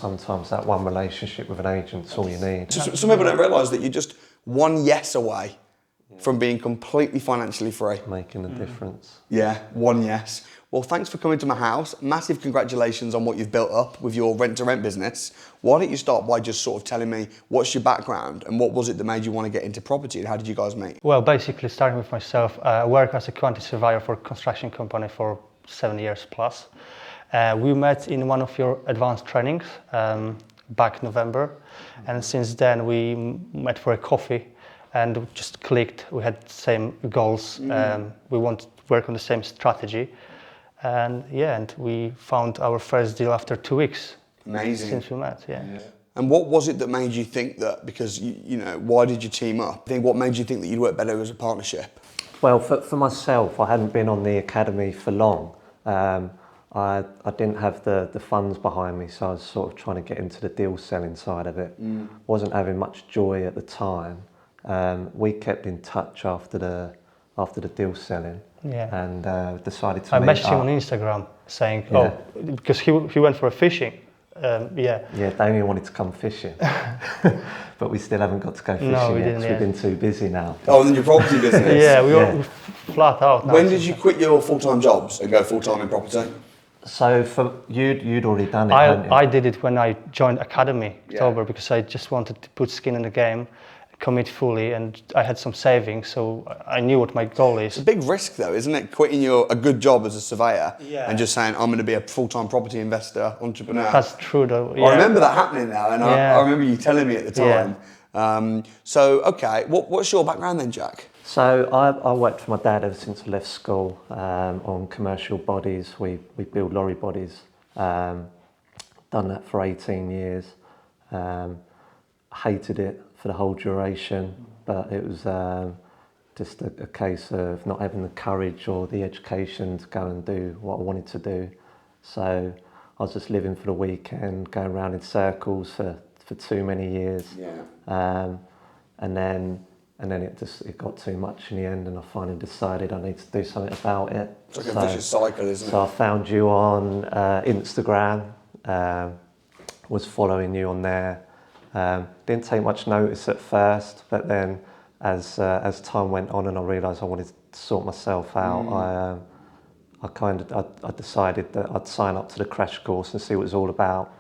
Sometimes that one relationship with an agent's all you need. Some people don't realise that you're just one yes away from being completely financially free. Making a difference. Yeah, one yes. Well, thanks for coming to my house. Massive congratulations on what you've built up with your rent-to-rent business. Why don't you start by just sort of telling me what's your background and what was it that made you want to get into property and how did you guys meet? Well, basically starting with myself, I work as a quantity surveyor for a construction company for 7 years plus. We met in one of your advanced trainings back November, and since then we met for a coffee and just clicked. We had the same goals. We want to work on the same strategy, and we found our first deal after 2 weeks. Amazing. Since we met, And what was it that made you think that? Because you know, why did you team up? I think what made you think that you'd work better as a partnership? Well, for myself, I hadn't been on the academy for long. I didn't have the funds behind me, so I was sort of trying to get into the deal selling side of it. Wasn't having much joy at the time. We kept in touch after the deal selling, and decided to. I messaged him on Instagram saying, because he went for a fishing. Yeah, Damien wanted to come fishing, but we still haven't got to go fishing no, we yet didn't, because we've been too busy now. Oh, and your property business? Yeah, we were flat out now. When did you quit your full-time jobs and go full-time in property? So for you'd already done it, hadn't you? I did it when I joined Academy October because I just wanted to put skin in the game, commit fully, and I had some savings, so I knew what my goal is. It's a big risk though, isn't it? Quitting a good job as a surveyor and just saying, I'm going to be a full-time property investor, entrepreneur. That's true though. I remember that happening now, and I remember you telling me at the time. Okay, what's your background then, Jack? So I worked for my dad ever since I left school on commercial bodies. We build lorry bodies. Done that for 18 years. Hated it for the whole duration, but it was just a case of not having the courage or the education to go and do what I wanted to do. So I was just living for the weekend, going around in circles for too many years. And then it got too much in the end, and I finally decided I need to do something about it. It's like a vicious cycle, isn't it? So I found you on Instagram, was following you on there. Didn't take much notice at first, but then as time went on and I realised I wanted to sort myself out, I decided that I'd sign up to the crash course and see what it was all about.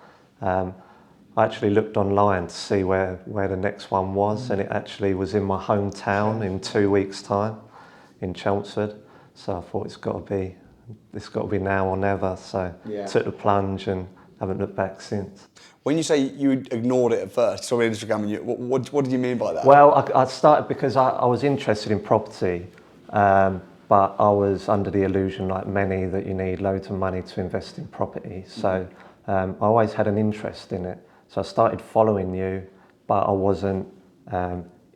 I actually looked online to see where the next one was, and it actually was in my hometown in 2 weeks' time, in Chelmsford. So I thought it's got to be now or never. So took the plunge and haven't looked back since. When you say you ignored it at first, saw on Instagram, what did you mean by that? Well, I started because I was interested in property, but I was under the illusion, like many, that you need loads of money to invest in property. So I always had an interest in it. So I started following you, but I wasn't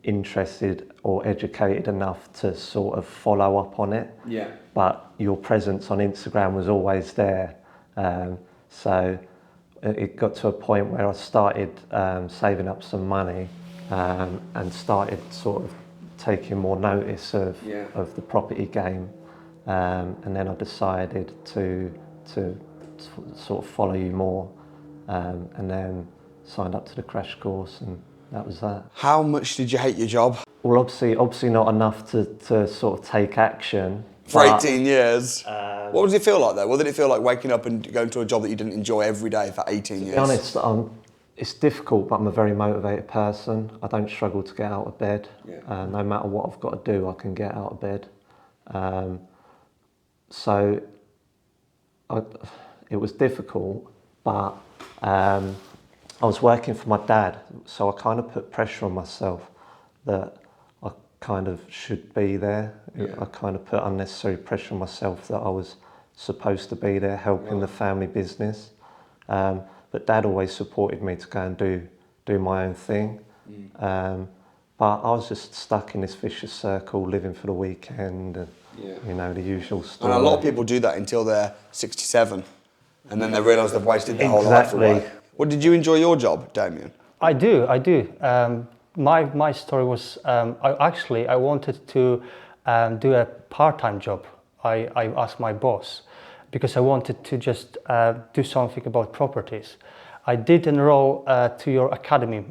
interested or educated enough to sort of follow up on it. But your presence on Instagram was always there. So it got to a point where I started saving up some money and started sort of taking more notice of the property game. And then I decided to sort of follow you more, and then signed up to the crash course, and that was that. How much did you hate your job? Well, obviously not enough to sort of take action. For 18 years? What did it feel like though? What did it feel like waking up and going to a job that you didn't enjoy every day for 18 years? To be honest, it's difficult, but I'm a very motivated person. I don't struggle to get out of bed. No matter what I've got to do, I can get out of bed. So it was difficult, but I was working for my dad, so I kind of put pressure on myself that I kind of should be there. I kind of put unnecessary pressure on myself that I was supposed to be there helping the family business. But Dad always supported me to go and do my own thing. But I was just stuck in this vicious circle, living for the weekend, and you know, the usual story. And a lot of people do that until they're 67, and then they realise they've wasted their whole life away. Well, did you enjoy your job, Damien? I do. My story was, I wanted to do a part-time job. I asked my boss because I wanted to just do something about properties. I did enroll to your academy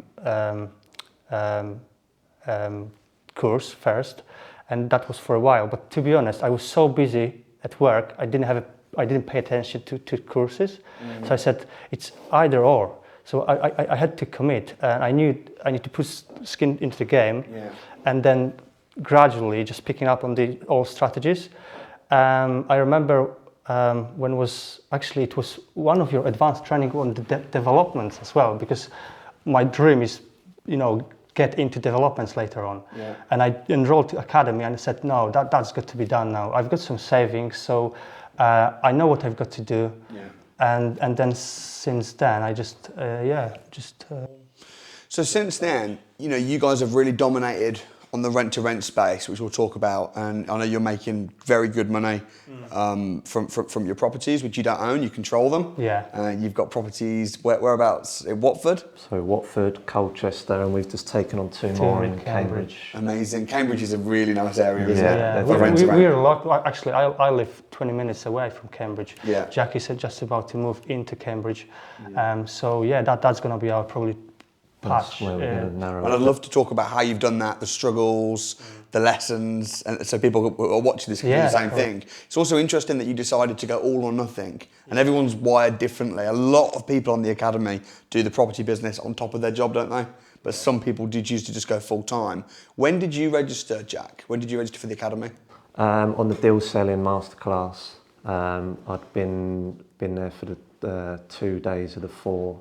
course first, and that was for a while. But to be honest, I was so busy at work, I didn't pay attention to courses. So I said it's either or. So I had to commit, and I knew I need to put skin into the game, and then gradually just picking up on the old strategies. I remember when it was one of your advanced training on the developments as well, because my dream is, get into developments later on. And I enrolled to academy and I said, no, that's got to be done now. I've got some savings, so I know what I've got to do. And then since then, I just. So since then, you guys have really dominated on the rent-to-rent space, which we'll talk about, and I know you're making very good money from your properties, which you don't own, you control them. You've got properties, whereabouts? In Watford? So Watford, Colchester, and we've just taken on two more in Cambridge. Amazing. Cambridge is a really nice area, isn't it? We're lucky. Actually, I live 20 minutes away from Cambridge. Jack is just about to move into Cambridge. So that's going to be our probably patch. And I'd love to talk about how you've done that, the struggles, the lessons, and so people who are watching this can do the same thing. It's also interesting that you decided to go all or nothing, and everyone's wired differently. A lot of people on the academy do the property business on top of their job, don't they? But some people do choose to just go full time. When did you register, Jack? When did you register for the academy? On the deal selling masterclass. I'd been there for the 2 days of the 4.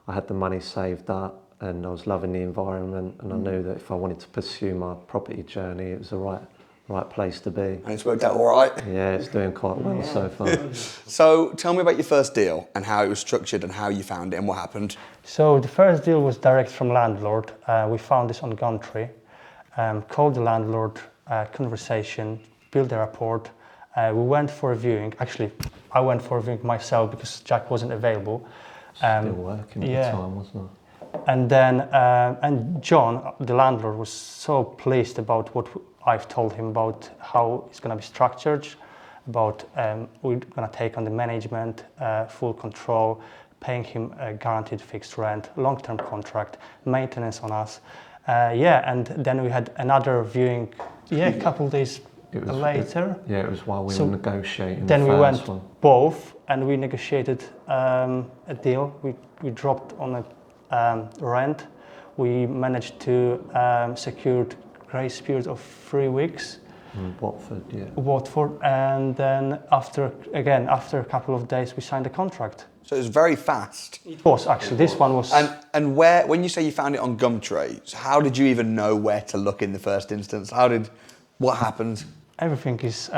I had the money saved up and I was loving the environment, and I knew that if I wanted to pursue my property journey, it was the right place to be. And it's worked out all right? Yeah, it's doing quite well so far. So tell me about your first deal and how it was structured and how you found it and what happened. So the first deal was direct from landlord. We found this on Gumtree. Called the landlord, conversation, built a rapport. We went for a viewing. Actually, I went for a viewing myself because Jack wasn't available. Still working at the time, wasn't I? And then, and John, the landlord, was so pleased about what I've told him about how it's going to be structured, about we're going to take on the management, full control, paying him a guaranteed fixed rent, long-term contract, maintenance on us. And then we had another viewing, a couple of days later. It was while we were negotiating. Then we went both, and we negotiated a deal. We dropped on a rent. We managed to secure grace period of 3 weeks. Watford, and then after a couple of days, we signed a contract. So it was very fast. It was actually. This one was. And where, when you say you found it on Gumtree, so how did you even know where to look in the first instance? What happened? Everything is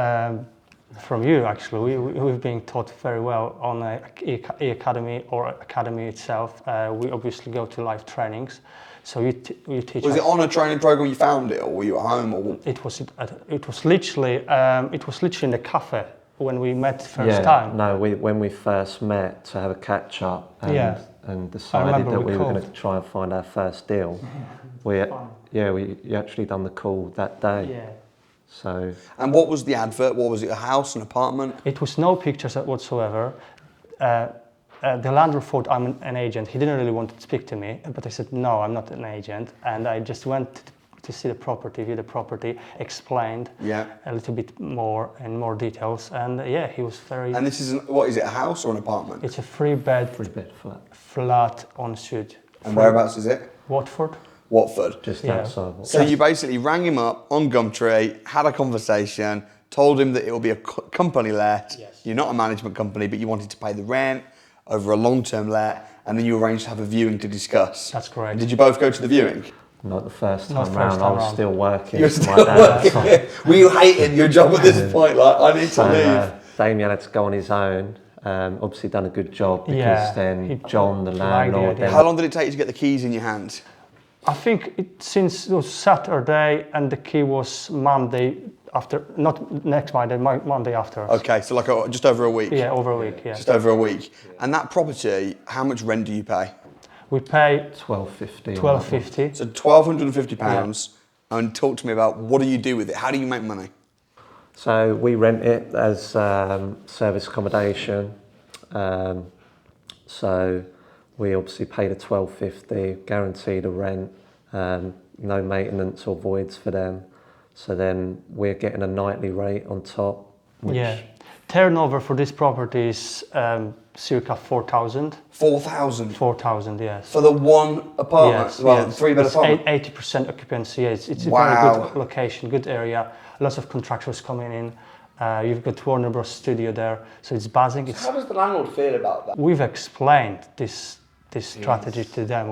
from you, actually. We've been taught very well on academy or academy itself. We obviously go to live trainings, so you teach. Was it on a training program you found it, or were you at home? Or it was literally in the cafe when we met first time. No, when we first met to have a catch up and decided that we were going to try and find our first deal. We actually done the call that day. So. And what was the advert? What was it? A house, an apartment? It was no pictures whatsoever. The landlord thought I'm an agent. He didn't really want to speak to me, but I said no, I'm not an agent. And I just went to see the property, view the property, explained a little bit more in more details, and he was very. And this is what is it? A house or an apartment? It's a three bed flat en suite. And whereabouts is it? Watford. Just outside. So you basically rang him up on Gumtree, had a conversation, told him that it will be a company let. You're not a management company, but you wanted to pay the rent over a long-term let, and then you arranged to have a viewing to discuss. That's correct. Did you both go to the viewing? Not the first time round. I was still working. You were still working. Were you hating your job at this point? Like, I need to leave. Damien had to go on his own. Obviously done a good job because then John, the landlord. How long did it take you to get the keys in your hand? I think since it was Saturday and the key was Monday after, not next Monday, Monday after. Okay, so like just over a week. Yeah, over a week. Just over a week. And that property, how much rent do you pay? We pay £12.50. So £1,250. And talk to me about what do you do with it? How do you make money? So we rent it as service accommodation. So we obviously paid a £12.50, guaranteed a rent, no maintenance or voids for them. So then we're getting a nightly rate on top. Yeah. Turnover for this property is circa 4,000. 4,000 4,000, yes. for the one apartment, Yes, well, yes. 3-bed It's apartment. 80% occupancy. It's a Wow. very good location, good area. Lots of contractors coming in. You've got Warner Bros. Studio there, so it's buzzing. How does the landlord feel about that? We've explained this strategy to them.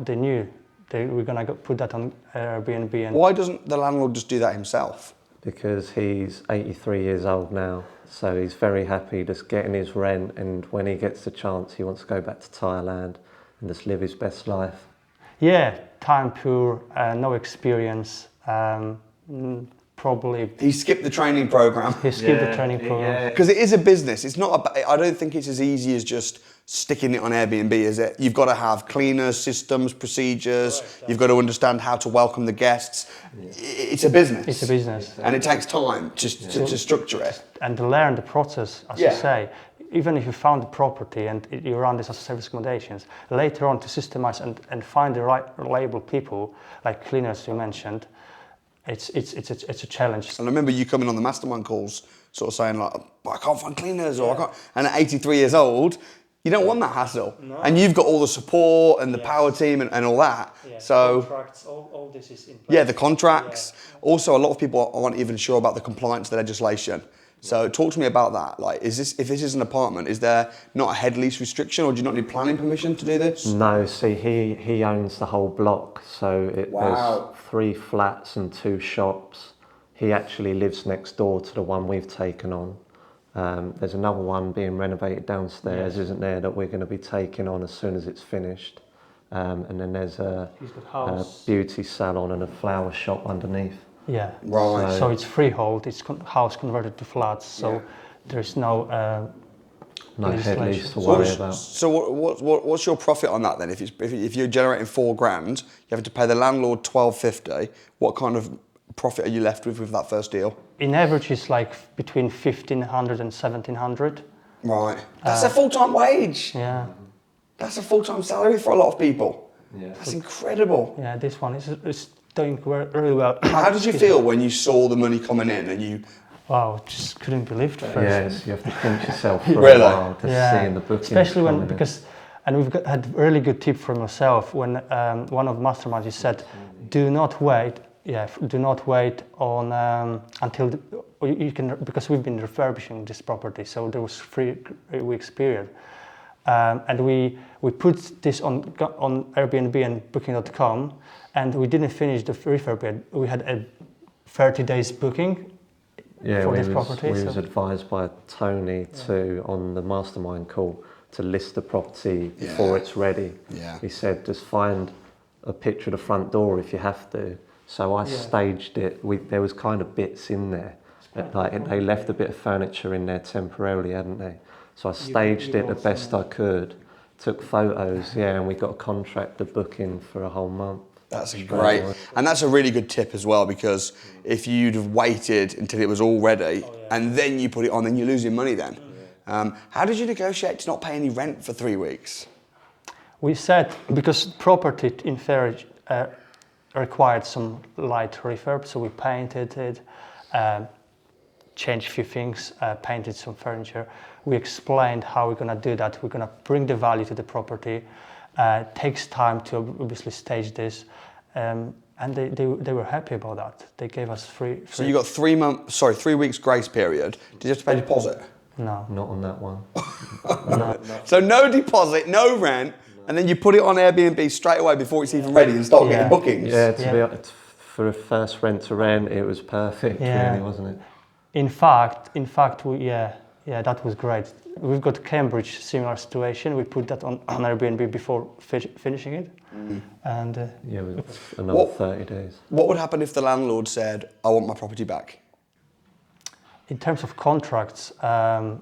They knew we're gonna put that on Airbnb. And Why doesn't the landlord just do that himself? Because he's 83 years old now, so he's very happy just getting his rent, and when he gets the chance he wants to go back to Thailand and just live his best life. yeah, time poor, no experience. Probably He skipped the training program. he skipped the training program. Because it is a business. It's not. I don't think it's as easy as just sticking it on Airbnb, is it? You've got to have cleaners, systems, procedures. You've got to understand how to welcome the guests. It's a business. It's a business. and it takes time to structure it. And to learn the process, as you say, even if you found the property and you run this as service accommodations, later on to systemize and find the right reliable people, like cleaners you mentioned, it's a challenge. And I remember you coming on the mastermind calls, sort of saying like, I can't find cleaners, or I can't. And at 83 years old, you don't want that hassle. No. And you've got all the support and the power team and all that. Yeah, so contracts, all this is in place. Yeah, the contracts. Yeah. Also, a lot of people aren't even sure about the compliance to the legislation. So talk to me about that. Like, if this is an apartment, is there not a head lease restriction, or do you not need planning permission to do this? No, see, he owns the whole block, so there's 3 flats and 2 shops. He actually lives next door to the one we've taken on. There's another one being renovated downstairs, isn't there, that we're going to be taking on as soon as it's finished. And then there's a beauty salon and a flower shop underneath. Yeah, right. So it's freehold. It's house converted to flats. So there's no head lease to worry about. So what's your profit on that then? If you're generating $4,000, you have to pay the landlord $12.50. What kind of profit are you left with that first deal? In average, it's like between 1,500 and 1,700. Right. That's a full-time wage. Yeah. That's a full-time salary for a lot of people. Yeah. That's incredible. Yeah, this one is doing really well. How did you feel when you saw the money coming in and you? Wow, just couldn't believe it first. Yes, you have to pinch yourself for Really? a while to seeing the booking. Especially and we've had a really good tip from yourself when one of the masterminds you said, do not wait. Yeah, do not wait on until you can, because we've been refurbishing this property, so there was 3 weeks period, and we put this on Airbnb and Booking.com, and we didn't finish the refurb yet. We had a 30 days booking for this property. We was advised by Tony on the mastermind call to list the property before it's ready. Yeah. He said just find a picture of the front door if you have to. So I staged it. There was kind of bits in there. They left a bit of furniture in there temporarily, hadn't they? So I staged it the best I could, took photos, and we got a contractor booking for a whole month. That's great. And that's a really good tip as well, because if you'd have waited until it was all ready and then you put it on, then you're losing money then. How did you negotiate to not pay any rent for 3 weeks? We said, because property in Ferrage required some light refurb, so we painted it, changed a few things, painted some furniture. We explained how we're going to do that. We're going to bring the value to the property. It takes time to obviously stage this, and they were happy about that. They gave us free. So you got 3 weeks grace period. Did you have to pay a deposit? No. Not on that one. No. So no deposit, no rent, and then you put it on Airbnb straight away before it's even ready and start getting bookings. Yeah, to be honest, for a first rent to rent, it was perfect, really, wasn't it? In fact, that was great. We've got Cambridge, similar situation. We put that on Airbnb before finishing it, and we got another 30 days. What would happen if the landlord said, "I want my property back"? In terms of contracts,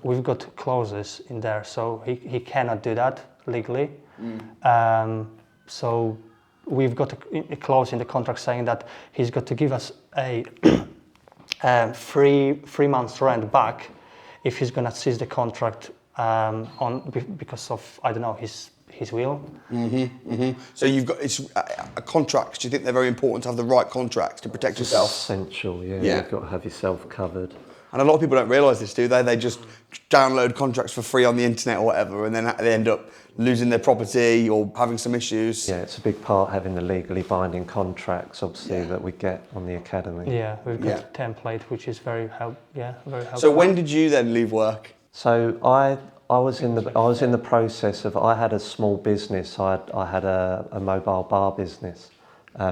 we've got clauses in there, so he cannot do that legally. So we've got a clause in the contract saying that he's got to give us a 3 months rent back if he's going to cease the contract because of, I don't know, his will. So you've got a contract. Do you think they're very important to have the right contracts to protect yourself? Essential, yeah. Yeah. You've got to have yourself covered. And a lot of people don't realise this, do they? They just download contracts for free on the internet or whatever, and then they end up losing their property or having some issues. Yeah, it's a big part having the legally binding contracts, obviously, that we get on the academy. Yeah, we've got a template which is very helpful. So when did you then leave work? So I was in the process of, I had a small business. I had a mobile bar business,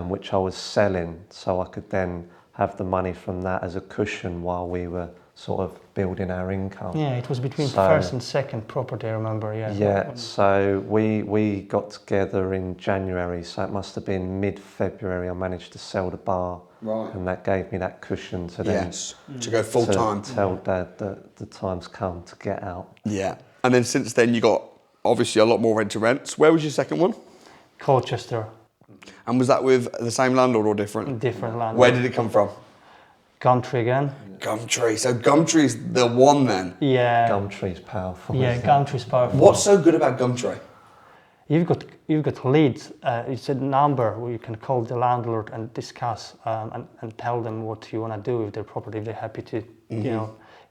which I was selling, so I could then have the money from that as a cushion while we were sort of building our income. Yeah, it was between first and second property, I remember. Yeah. So we got together in January. So it must have been mid-February. I managed to sell the bar, right, and that gave me that cushion to then to go full time. Tell Dad that the time's come to get out. Yeah, and then since then you got obviously a lot more rent to rents. Where was your second one? Colchester. And was that with the same landlord or different? Different landlord. Where did it come from? Gumtree again. Gumtree. So Gumtree's the one then? Yeah. Gumtree's powerful. Yeah, Gumtree's powerful. What's so good about Gumtree? You've got leads. It's a number where you can call the landlord and discuss and tell them what you want to do with their property. If they're happy to,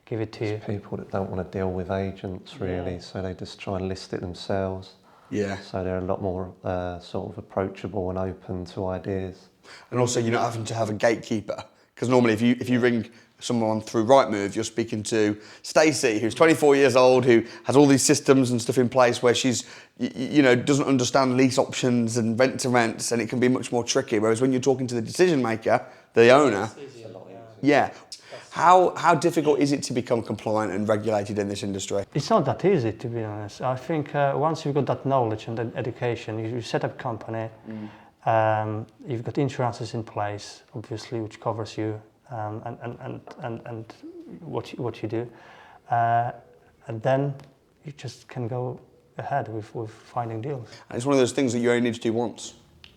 give it to you. People that don't want to deal with agents really, so they just try and list it themselves. Yeah. So they're a lot more sort of approachable and open to ideas. And also you're not having to have a gatekeeper, because normally if you ring someone through Rightmove, you're speaking to Stacey, who's 24 years old, who has all these systems and stuff in place where she's, doesn't understand lease options and rent to rents, and it can be much more tricky. Whereas when you're talking to the decision maker, the owner, How difficult is it to become compliant and regulated in this industry? It's not that easy, to be honest. I think once you've got that knowledge and that education, you set up a company, you've got insurances in place, obviously, which covers you and what you do, and then you just can go ahead with finding deals. And it's one of those things that you only need to do once.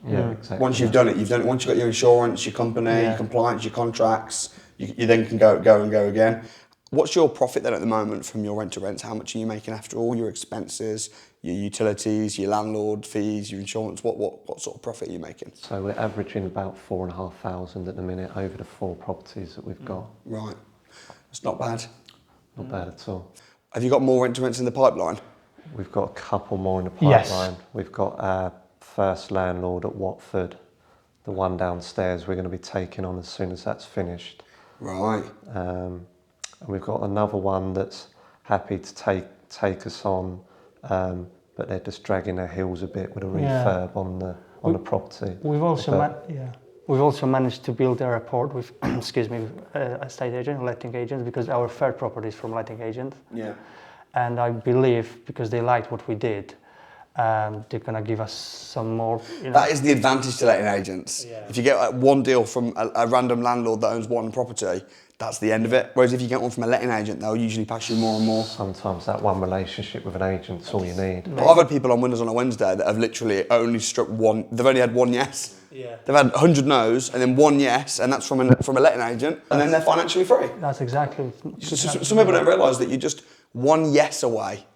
Yeah, exactly. Once you've done it. Once you've got your insurance, your company, your compliance, your contracts, you then can go and go again. What's your profit then at the moment from your rent to rents? How much are you making after all your expenses, your utilities, your landlord fees, your insurance? What sort of profit are you making? So we're averaging about 4,500 at the minute over the 4 properties that we've got. Right, it's not bad. Not bad at all. Have you got more rent to rents in the pipeline? We've got a couple more in the pipeline. Yes. We've got our first landlord at Watford, the one downstairs we're going to be taking on as soon as that's finished. Right. And we've got another one that's happy to take us on, but they're just dragging their heels a bit with a refurb on the property. We've also managed to build a rapport with estate agent, letting agents, because our third property is from letting agent. Yeah. And I believe because they liked what we did, they're gonna give us some more. That is the advantage to letting agents. Yeah. If you get one deal from a random landlord that owns one property, that's the end of it. Whereas if you get one from a letting agent, they'll usually pass you more and more. Sometimes that one relationship with an agent's all you need. But I've had people on Windows on a Wednesday that have literally only struck one. They've only had one yes. Yeah. They've had 100 no's and then one yes, and that's from a letting agent, and then they're financially free. That's exactly. Some people don't realise that you're just one yes away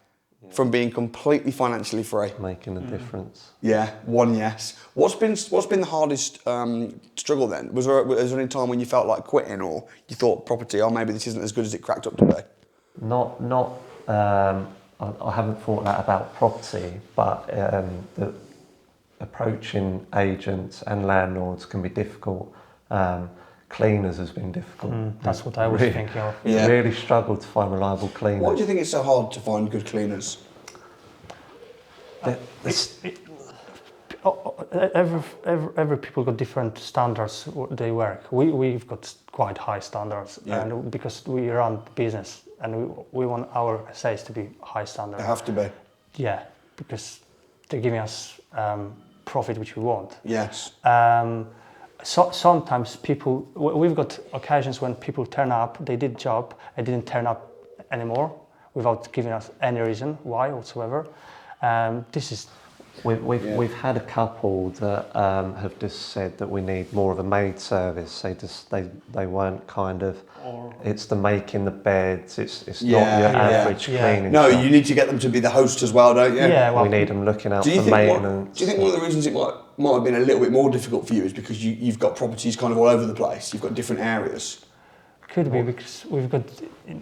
from being completely financially free. Making a difference. Yeah, one yes. What's been the hardest struggle then? Was there any time when you felt like quitting, or you thought property, maybe this isn't as good as it cracked up to be? I haven't thought that about property, but approaching agents and landlords can be difficult. Cleaners has been difficult. That's what I was thinking of. Yeah. Really struggled to find reliable cleaners. Why do you think it's so hard to find good cleaners? Every people got different standards they work. We've got quite high standards, and because we run business and we want our essays to be high standard. They have to be. Yeah, because they're giving us profit which we want. Yes. So sometimes we've got occasions when people turn up, they did job, and didn't turn up anymore without giving us any reason why whatsoever. This is We've had a couple that have just said that we need more of a maid service. They weren't kind of. It's the making the beds. It's not your average cleaning. No, shop. you need to get them to be the host as well, don't you? Yeah, well, We need them looking out Do you for think maintenance. do you think one of the reasons it might have been a little bit more difficult for you is because you've got properties kind of all over the place? You've got different areas. could be because we've got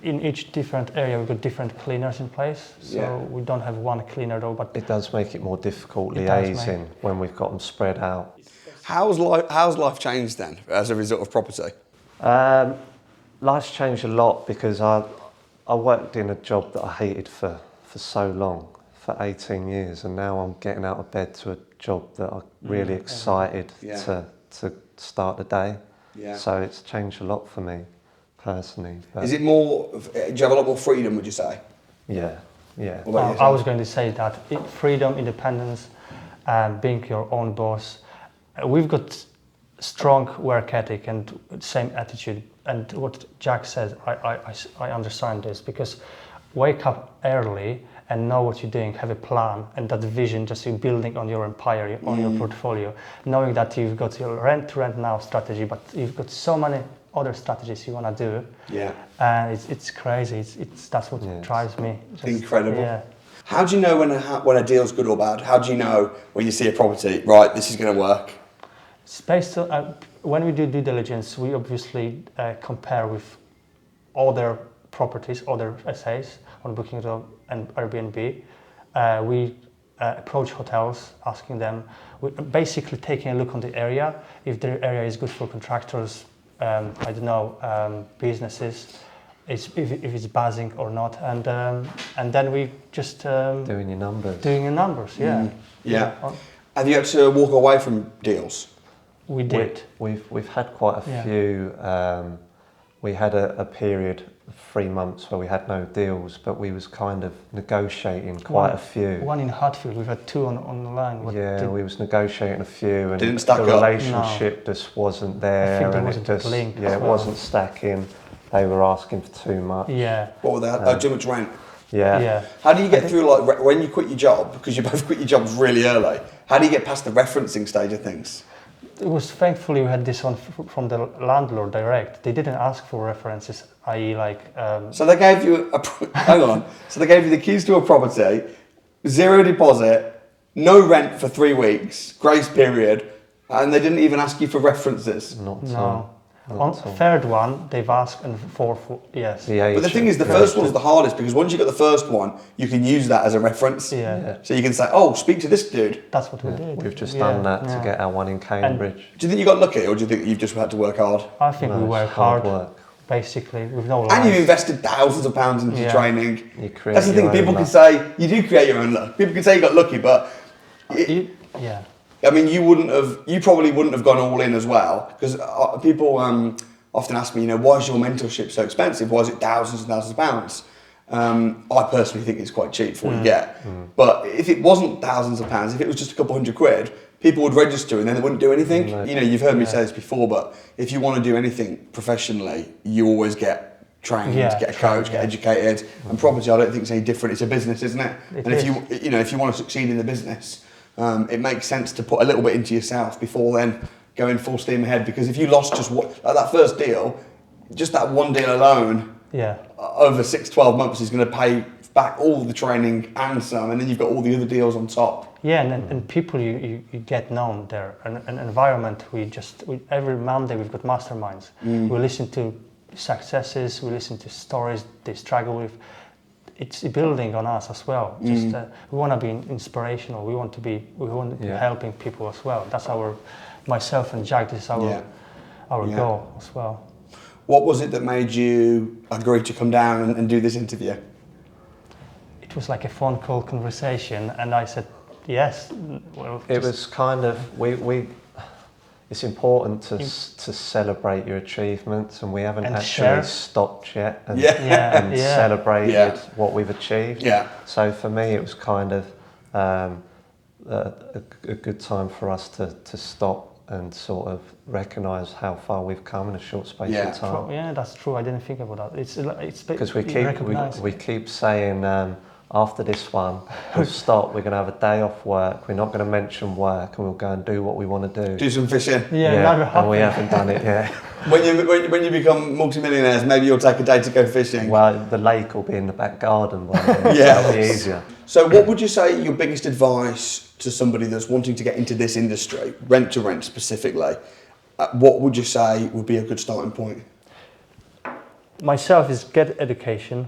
in each different area we've got different cleaners in place, so we don't have one cleaner though. But It does make it more difficult It does, liaising when we've got them spread out. How's life changed then as a result of property? Life's changed a lot because I worked in a job that I hated for so long, for 18 years, and now I'm getting out of bed to a job that I'm really excited to start the day. Yeah. So it's changed a lot for me personally. But Is it more? Do you have a lot more freedom? Would you say? yeah. What about I yourself? was going to say that freedom, independence, being your own boss. We've got strong work ethic and same attitude. And what Jack said, I understand this because wake up early and know what you're doing, have a plan, and that vision just you're building on your empire, on your portfolio, knowing that you've got your rent to rent now strategy, but you've got so many other strategies you want to do. Yeah. And it's crazy. That's what drives me. Just, Incredible. Yeah. How do you know when a deal's good or bad? How do you know when you see a property, right, this is going to work? It's based on, when we do due diligence, we obviously compare with other properties, other SAs on Booking.com and Airbnb. We approach hotels, asking them, we're basically taking a look on the area, if the area is good for contractors, businesses, if it's buzzing or not, and then we just Doing your numbers. doing the numbers, Yeah. Have you had to walk away from deals? We did. We've had quite a few. We had a period of 3 months where we had no deals, but we was kind of negotiating quite a few. One in Hartfield, we've had two on the line. We was negotiating a few, and Didn't stack the up? relationship just wasn't there, I think there and wasn't it a just link as it well. wasn't stacking. They were asking for too much. Yeah. What were that? Too much rent. Yeah. How do you get through, like, when you quit your job, because you both quit your jobs really early, how do you get past the referencing stage of things? It was thankfully we had this one from the landlord direct. They didn't ask for references, i.e. like... So they gave you hang on. So they gave you the keys to a property, 0 deposit, no rent for 3 weeks, grace period, and they didn't even ask you for references. Not No. not On at all. third one, they've asked, and fourth, yes. But the thing is, the first one's the hardest, because once you got the first one, you can use that as a reference. Yeah. So you can say, oh, speak to this dude. That's what we did. We've just done that to get our one in Cambridge. Do you think you got lucky, or do you think you've just had to work hard? I think we No, work it's hard hard, work. basically, with no And you've lies. invested thousands of pounds into Yeah. training. You create That's the thing, your own people can luck. say, you do create your own luck. People can say you got lucky, but Yeah. I mean, you probably wouldn't have gone all in as well, because people often ask me, why is your mentorship so expensive? Why is it thousands and thousands of pounds? I personally think it's quite cheap for what you get. But if it wasn't thousands of pounds, if it was just a couple £100, people would register and then they wouldn't do anything. No. You've heard me say this before, but if you want to do anything professionally, you always get trained, get a coach, get educated. And property, I don't think it's any different. It's a business, isn't it? It and is. if you want to succeed in the business, it makes sense to put a little bit into yourself before then going full steam ahead. Because if you lost just that first deal, just that one deal alone, Yeah. over 6-12 months is going to pay back all the training and some, and then you've got all the other deals on top. Yeah, and people you get known there. An environment, every Monday we've got masterminds. We listen to successes, we listen to stories they struggle with. It's building on us as well. Just we want to be inspirational. We want to be helping people as well. That's myself and Jack. This is our goal as well. What was it that made you agree to come down and do this interview? It was like a phone call conversation, and I said yes. Well, It was kind of it's important to celebrate your achievements, and we haven't And actually share. stopped yet and Yeah. celebrated what we've achieved. Yeah. So for me, it was kind of a good time for us to stop and sort of recognise how far we've come in a short space of time. Yeah, that's true. I didn't think about that. It's Because recognise. we keep saying after this one, we'll stop. We're going to have a day off work. We're not going to mention work, and we'll go and do what we want to do. Do some fishing. Yeah, and we haven't done it yet. When you become multimillionaires, maybe you'll take a day to go fishing. Well, the lake will be in the back garden by then. Yeah. That'll be easier. So what would you say your biggest advice to somebody that's wanting to get into this industry, rent to rent specifically, what would you say would be a good starting point? Myself is get education,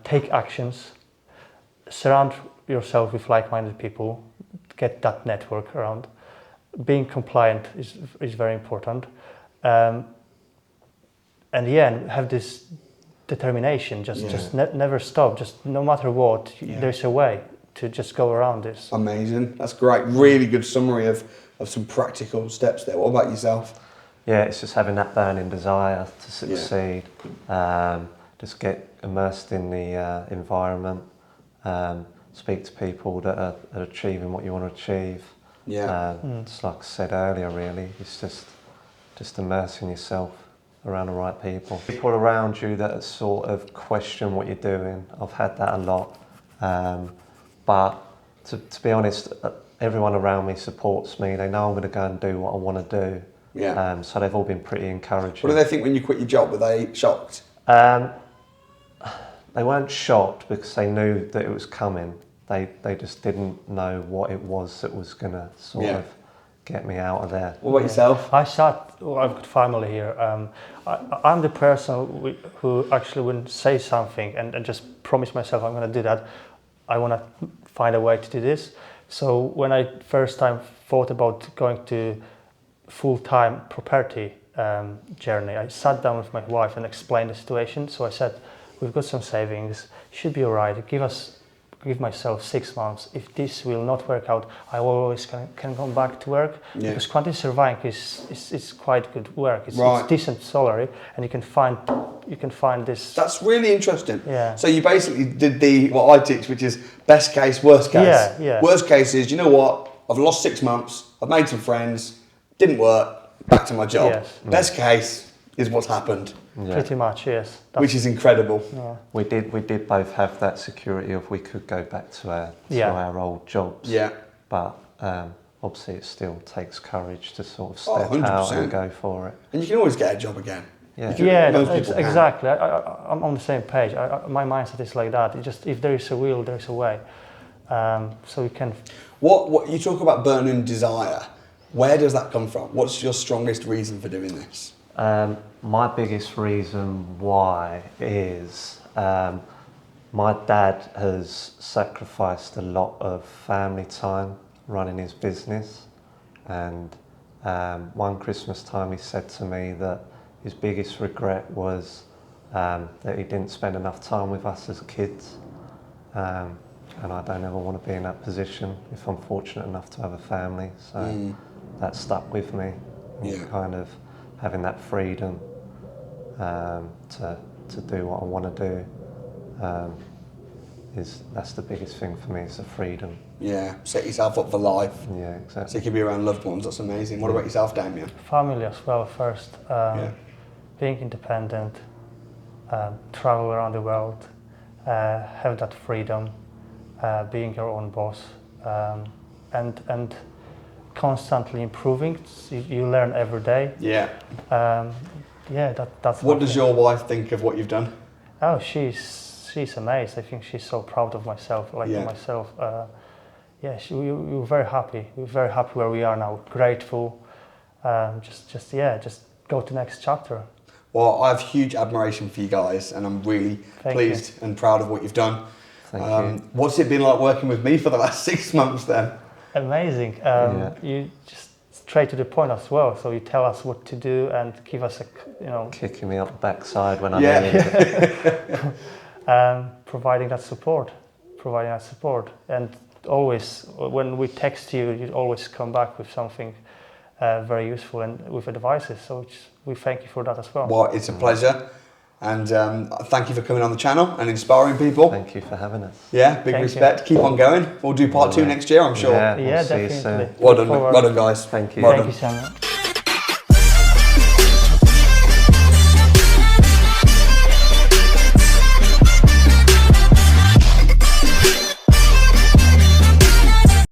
take actions, surround yourself with like-minded people, get that network around. Being compliant is very important. And have this determination, never stop, just no matter what, there's a way to just go around this. Amazing, that's great. Really good summary of some practical steps there. What about yourself? Yeah, it's just having that burning desire to succeed. Just get immersed in the environment, speak to people that are achieving what you want to achieve. Just like I said earlier, really, it's just immersing yourself around the right people. People around you that sort of question what you're doing, I've had that a lot. But to be honest, everyone around me supports me. They know I'm going to go and do what I want to do. So they've all been pretty encouraging. What do they think when you quit your job? Were they shocked? They weren't shocked because they knew that it was coming. They just didn't know what it was that was going to sort of get me out of there. What about yourself? I've got family here. I'm the person who actually wouldn't say something and just promise myself I'm going to do that. I want to find a way to do this. So when I first time thought about going to full-time property journey, I sat down with my wife and explained the situation. So I said, we've got some savings, should be all right. Give myself 6 months. If this will not work out, I always can come back to work. Because quantity surveying is quite good work. It's decent salary, and you can find this. That's really interesting. Yeah. So you basically did what I teach, which is best case, worst case. Yeah. Worst case is, you know what? I've lost 6 months. I've made some friends. Didn't work. Back to my job. Yes. Best case is what's happened. Pretty much, yes. Which is incredible. Yeah. We did both have that security of we could go back to our old jobs. Yeah. But obviously it still takes courage to sort of step 100%. out and go for it. And you can always get a job again. Exactly. I'm on the same page. My mindset is like that. It just, if there is a will, there is a way. So you can. What you talk about burning desire? Where does that come from? What's your strongest reason for doing this? My biggest reason why is my dad has sacrificed a lot of family time running his business, and one Christmas time he said to me that his biggest regret was that he didn't spend enough time with us as kids, and I don't ever want to be in that position if I'm fortunate enough to have a family, so that stuck with me, kind of having that freedom to do what I want to do. That's the biggest thing for me, is the freedom. Yeah, set yourself up for life. Yeah, exactly. So you can be around loved ones, that's amazing. What about yourself, Damien? Family as well first. Being independent, travel around the world, have that freedom, being your own boss, and constantly improving. You learn every day. Yeah. That's what does your wife think of what you've done? Oh, she's amazed. I think she's so proud of myself, myself. We were very happy. We're very happy where we are now. Grateful. Just go to the next chapter. Well, I have huge admiration for you guys, and I'm really pleased and proud of what you've done. Thank you. What's it been like working with me for the last 6 months then? Amazing. You just straight to the point as well. So you tell us what to do and give us kicking me up the backside when I need it. Providing that support, and always when we text you, you always come back with something very useful and with advices. So we thank you for that as well. Well, it's a pleasure. And thank you for coming on the channel and inspiring people. Thank you for having us. Yeah, big respect. Keep on going. We'll do part 2 next year, I'm sure. Yeah, definitely. Well done, guys. Thank you. Thank you so much.